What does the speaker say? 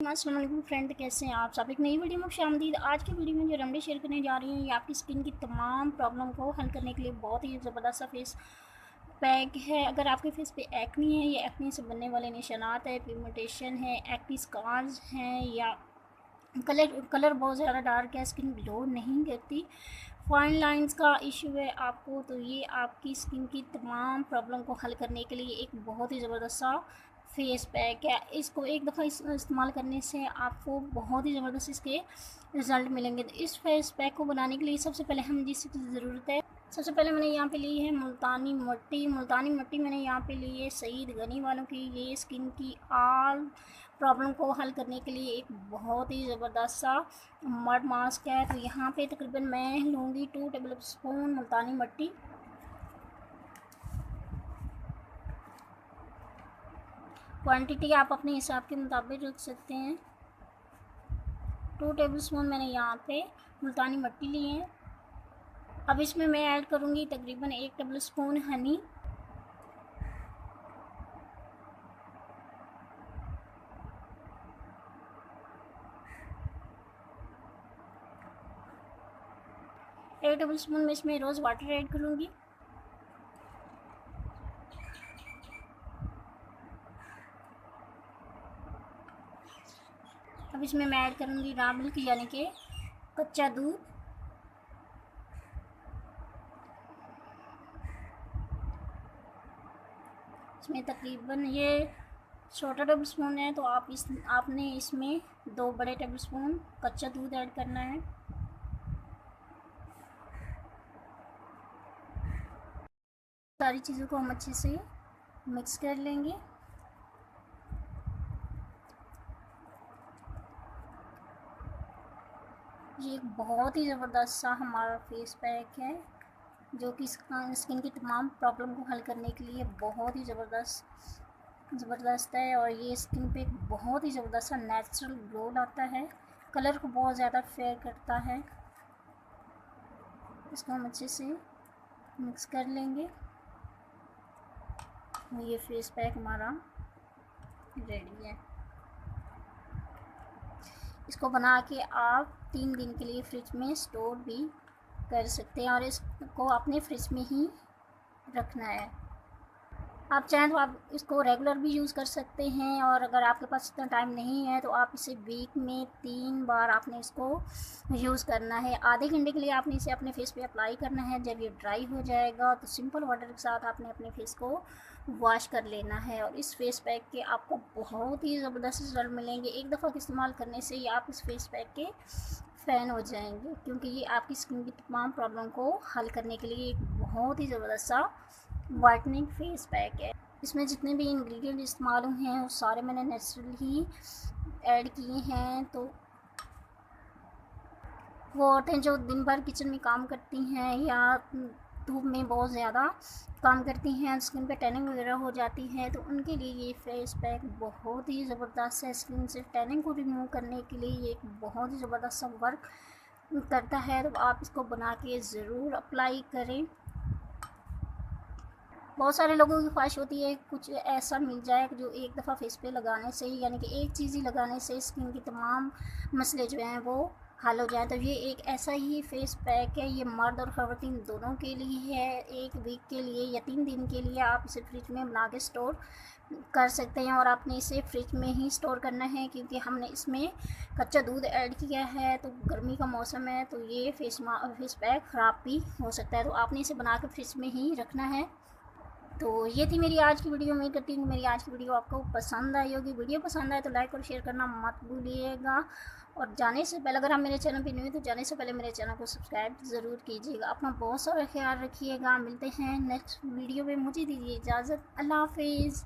अस्सलाम वालेकुम फ्रेंड, कैसे हैं आप सब। एक नई वीडियो में खुशामदीद। आज की वीडियो में जो रेमेडी शेयर करने जा रही हूँ, ये आपकी स्किन की तमाम प्रॉब्लम को हल करने के लिए बहुत ही ज़बरदस्त सा फेस पैक है। अगर आपके फेस पे एक्नी है या एक्नी से बनने वाले निशानात है, पिगमेंटेशन है, एक्नी स्कार्स हैं, या कलर बहुत ज़्यादा डार्क है, स्किन ग्लो नहीं करती, फाइन लाइंस का इशू है आपको, तो ये आपकी स्किन की तमाम प्रॉब्लम को हल करने के लिए एक बहुत ही ज़बरदस्त सा फेस पैक है। इसको एक दफ़ा इस्तेमाल करने से आपको बहुत ही ज़बरदस्त इसके रिज़ल्ट मिलेंगे। तो इस फेस पैक को बनाने के लिए सबसे पहले हम जिसकी ज़रूरत है, सबसे पहले मैंने यहाँ पे ली है मुल्तानी मट्टी। मुल्तानी मट्टी मैंने यहाँ पे ली है सईद गनी वालों की। ये स्किन की आल प्रॉब्लम को हल करने के लिए एक बहुत ही ज़बरदस्त सा मड मास्क है। तो यहाँ पे तकरीबन मैं लूँगी 2 टेबल स्पून मुल्तानी मट्टी। क्वांटिटी आप अपने हिसाब के मुताबिक रख सकते हैं। 2 टेबल स्पून मैंने यहाँ पे मुल्तानी मट्टी ली है। अब इसमें मैं ऐड करूँगी तकरीबन 1 टेबल स्पून हनी। एक टेबल स्पून में इसमें रोज़ वाटर ऐड करूँगी। अब इसमें मैं ऐड करूँगी रॉ मिल्क यानी कि कच्चा दूध। इसमें तकरीबन ये छोटा टेबल स्पून है, तो आपने इसमें 2 बड़े टेबल स्पून कच्चा दूध ऐड करना है। सारी चीज़ों को हम अच्छे से मिक्स कर लेंगे। ये एक बहुत ही ज़बरदस्त सा हमारा फेस पैक है, जो कि स्किन की तमाम प्रॉब्लम को हल करने के लिए बहुत ही ज़बरदस्त है। और ये स्किन पे बहुत ही ज़बरदस्त सा नेचुरल ग्लो लाता है, कलर को बहुत ज़्यादा फेयर करता है। इसको हम अच्छे से मिक्स कर लेंगे। ये फेस पैक हमारा रेडी है। इसको बना के आप 3 दिन के लिए फ्रिज में स्टोर भी कर सकते हैं, और इसको अपने फ्रिज में ही रखना है। आप चाहें तो आप इसको रेगुलर भी यूज़ कर सकते हैं, और अगर आपके पास इतना टाइम नहीं है तो आप इसे वीक में 3 बार आपने इसको यूज़ करना है। आधे घंटे के लिए आपने इसे अपने फेस पे अप्लाई करना है। जब ये ड्राई हो जाएगा तो सिंपल वाटर के साथ आपने अपने फेस को वॉश कर लेना है। और इस फेस पैक के आपको बहुत ही ज़बरदस्त रिजल्ट मिलेंगे। एक दफ़ा इस्तेमाल करने से ही आप इस फेस पैक के फ़ैन हो जाएंगे, क्योंकि ये आपकी स्किन की तमाम प्रॉब्लम को हल करने के लिए एक बहुत ही ज़बरदस्त सा वाइटनिंग फेस पैक है। इसमें जितने भी इंग्रेडिएंट इस्तेमाल हुए हैं वो सारे मैंने नेचुरल ही ऐड किए हैं। तो वो औरतें जो दिन भर किचन में काम करती हैं या धूप में बहुत ज़्यादा काम करती हैं, स्किन पे टैनिंग वगैरह हो जाती है, तो उनके लिए ये फेस पैक बहुत ही ज़बरदस्त है। स्किन से टैनिंग को रिमूव करने के लिए ये एक बहुत ही ज़बरदस्त सा वर्क करता है। तो आप इसको बना के ज़रूर अप्लाई करें। बहुत सारे लोगों की ख्वाहिश होती है कुछ ऐसा मिल जाए जो एक दफ़ा फेस पे लगाने से ही, यानी कि एक चीज़ ही लगाने से स्किन की तमाम मसले जो हैं वो हल हो जाए। तो ये एक ऐसा ही फेस पैक है। ये मर्द और ख़वातीन दोनों के लिए है। 1 वीक के लिए या 3 दिन के लिए आप इसे फ्रिज में बना के स्टोर कर सकते हैं, और आपने इसे फ्रिज में ही स्टोर करना है, क्योंकि हमने इसमें कच्चा दूध ऐड किया है। तो गर्मी का मौसम है, तो ये फेस पैक ख़राब भी हो सकता है, तो आपने इसे बना के फ्रिज में ही रखना है। तो ये थी मेरी आज की वीडियो। उम्मीद करती हूँ मेरी आज की वीडियो आपको पसंद आई होगी। वीडियो पसंद आए तो लाइक और शेयर करना मत भूलिएगा, और जाने से पहले अगर आप मेरे चैनल पर न्यू हैं तो जाने से पहले मेरे चैनल को सब्सक्राइब ज़रूर कीजिएगा। अपना बहुत सारा ख्याल रखिएगा। मिलते हैं नेक्स्ट वीडियो में। मुझे दीजिए इजाज़त। अल्लाह हाफिज़।